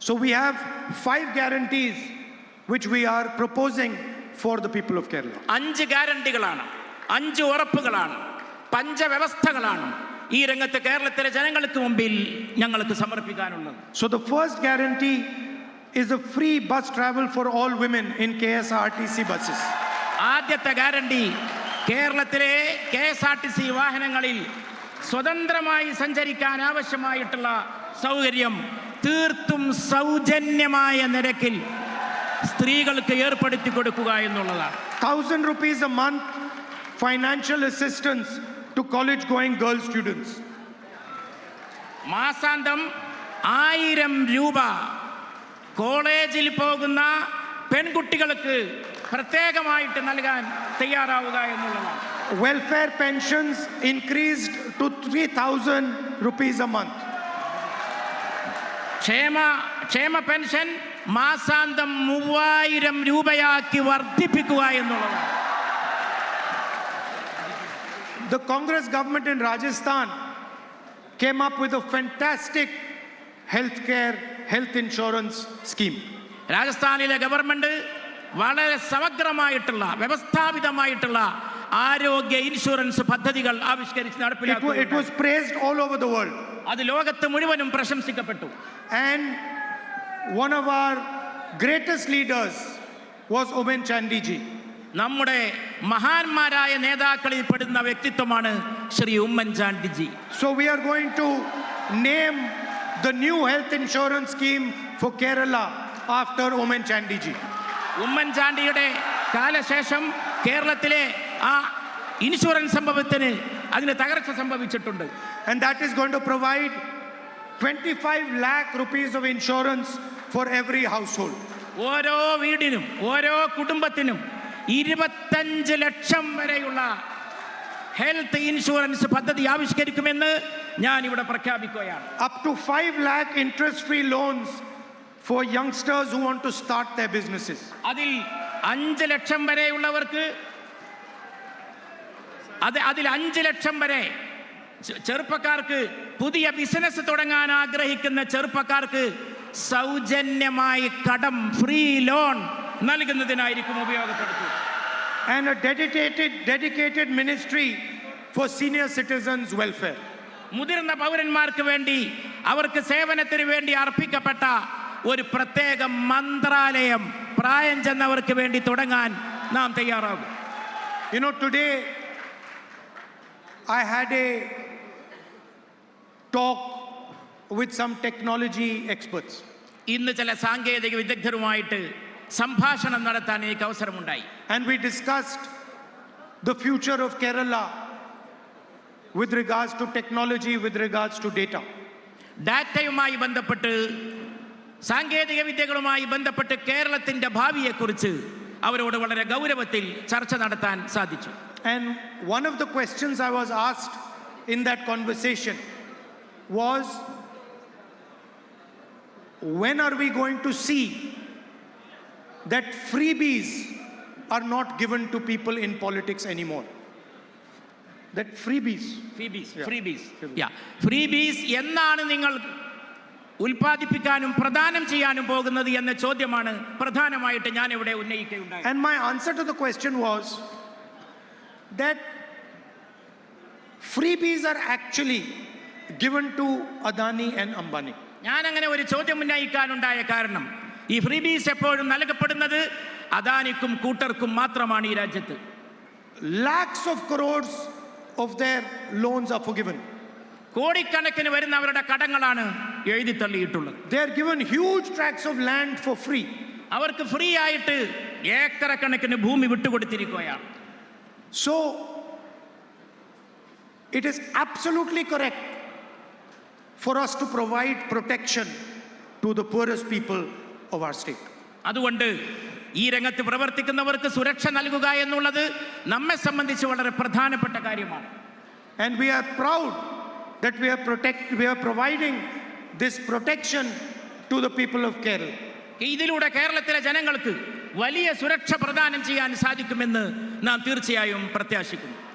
So we have 5 guarantees which we are proposing for the people of Kerala. 5 ഗ്യാരണ്ടികളാണ്, 5 ഉറപ്പുകളാണ്, പഞ്ചവ്യവസ്ഥകളാണ് ഈ രംഗത്ത് കേരളത്തിലെ ജനങ്ങൾക്ക് മുമ്പിൽ ഞങ്ങൾക്ക് സമർപ്പിക്കാനുള്ളത്. So the first guarantee is a free bus travel for all women in KSRTC buses. ആദ്യത്തെ guarantee കേരളത്തിലെ KSRTC വാഹനങ്ങളിൽ സ്വതന്ത്രമായി സഞ്ചരിക്കാൻ ആവശ്യമായിട്ടുള്ള സൗകര്യം തീർത്തും സൗജന്യമായ നിരക്കിൽ സ്ത്രീകൾക്ക് ഏർപ്പെടുത്തി കൊടുക്കുക എന്നുള്ളതാണ്. 1,000 rupees a month financial assistance to college going girl students. മാസാന്തം 1000 രൂപ കോളേജിൽ പോകുന്ന പെൺകുട്ടികൾക്ക് പ്രത്യേകമായിട്ട് നൽകാൻ തയ്യാറാവുക എന്നുള്ളതാണ്. Welfare pensions increased to 3,000 rupees a month. ക്ഷേമ പെൻഷൻ മാസാന്തം 3000 രൂപയാക്കി വർദ്ധിപ്പിക്കുക എന്നുള്ളതാണ്. The Congress government in Rajasthan came up with a fantastic health insurance scheme. രാജസ്ഥാനിലെ ഗവൺമെന്റ് വളരെ സമഗ്രമായിട്ടുള്ള വ്യവസ്ഥാപിതമായിട്ടുള്ള ആരോഗ്യ ഇൻഷുറൻസ് പദ്ധതികൾ ആവിഷ്കരിച്ച് നടപ്പിലാക്കി. It was praised all over the world. അത് ലോകത്ത് മുഴുവനും പ്രശംസിക്കപ്പെട്ടു. And one of our greatest leaders was Oommen Chandy ji. നമ്മുടെ മഹാന്മാരായ നേതാക്കളിൽ പെടുന്ന വ്യക്തിത്വമാണ് Shri Oommen Chandy G. So we are going to name the new health insurance scheme for Kerala after Oommen Chandy ji. Oommen ചാണ്ടിയുടെ കാലശേഷം കേരളത്തിലെ ആ ഇൻഷുറൻസ് സംഭവത്തിന് അതിന് തകർച്ച സംഭവിച്ചിട്ടുണ്ട്. And that is going to provide 25 lakh rupees of insurance for every household. ഓരോ വീടിനും ഓരോ കുടുംബത്തിനും 25 ലക്ഷം വരെയുള്ള ഹെൽത്ത് ഇൻഷുറൻസ് പദ്ധതി ആവിഷ്കരിക്കുമെന്ന് ഞാൻ ഇവിടെ പ്രഖ്യാപിക്കുകയാണ്. Up to 5 lakh interest-free loans for youngsters who want to start their businesses. അതിൽ 5 ലക്ഷം വരെയുള്ളവർക്ക് അതിൽ 5 ലക്ഷം വരെ ചെറുപ്പക്കാർക്ക് പുതിയ ബിസിനസ് തുടങ്ങാൻ ആഗ്രഹിക്കുന്ന ചെറുപ്പക്കാർക്ക് സൗജന്യമായി കടം ഫ്രീ ലോൺ നൽകുന്നതിനായിരിക്കും ഉപയോഗപ്പെടുത്തുക. And a dedicated ministry for senior citizens welfare. മുതിർന്ന പൗരന്മാർക്ക് വേണ്ടി അവർക്ക് സേവനത്തിന് വേണ്ടി അർപ്പിക്കപ്പെട്ട ഒരു പ്രത്യേക മന്ത്രാലയം പ്രായം ചെന്നവർക്ക് വേണ്ടി തുടങ്ങാൻ നാം തയ്യാറാകും. You know, today I had a talk with some technology experts. ഇന്ന് ചില സാങ്കേതിക വിദഗ്ധരുമായിട്ട് സംഭാഷണം നടത്താൻ എനിക്ക് അവസരമുണ്ടായി. And we discussed the future of Kerala with regards to technology, with regards to data. ഡാറ്റയുമായി ബന്ധപ്പെട്ട് സാങ്കേതിക വിദ്യകളുമായി ബന്ധപ്പെട്ട് കേരളത്തിന്റെ ഭാവിയെക്കുറിച്ച് അവരോട് വളരെ ഗൗരവത്തിൽ ചർച്ച നടത്താൻ സാധിച്ചു. And one of the questions I was asked in that conversation was, when are we going to see that freebies are not given to people in politics anymore? That freebies എന്നാണ് നിങ്ങൾ ഉൽപ്പാദിപ്പിക്കാനും പ്രദാനം ചെയ്യാനും പോകുന്നത് എന്ന ചോദ്യമാണ് പ്രധാനമായിട്ട് ഞാൻ ഇവിടെ ഉന്നയിക്കുകയുണ്ടായി. And my answer to the question was that freebies are actually given to Adani and Ambani. ഞാൻ അങ്ങനെ ഒരു ചോദ്യം ഉന്നയിക്കാനുണ്ടായ കാരണം ഈ ഫ്രീബീസ് എപ്പോഴും നൽകപ്പെടുന്നത് അദാനിക്കും കൂട്ടർക്കും മാത്രമാണ് ഈ രാജ്യത്ത്. Lakhs of crores of their loans are forgiven. കോടിക്കണക്കിന് വരുന്ന അവരുടെ കടങ്ങളാണ് എഴുതി തള്ളിയിട്ടുള്ളത്. They are given huge tracts of land for free. അവർക്ക് ഫ്രീ ആയിട്ട് ഏക്കറക്കണക്കിന് ഭൂമി വിട്ടുകൊടുത്തിരിക്കുകയാണ്. So it is absolutely correct for us to provide protection to the poorest people of our state. അതുകൊണ്ട് ഈ രംഗത്ത് പ്രവർത്തിക്കുന്നവർക്ക് സുരക്ഷ നൽകുക എന്നുള്ളത് നമ്മെ സംബന്ധിച്ച് വളരെ പ്രധാനപ്പെട്ട കാര്യമാണ്. And we are proud that we are providing this protection to the people of Kerala. ഇതിലൂടെ കേരളത്തിലെ ജനങ്ങൾക്ക് വലിയ സുരക്ഷ പ്രദാനം ചെയ്യാൻ സാധിക്കുമെന്ന് നാം തീർച്ചയായും പ്രത്യാശിക്കുന്നു.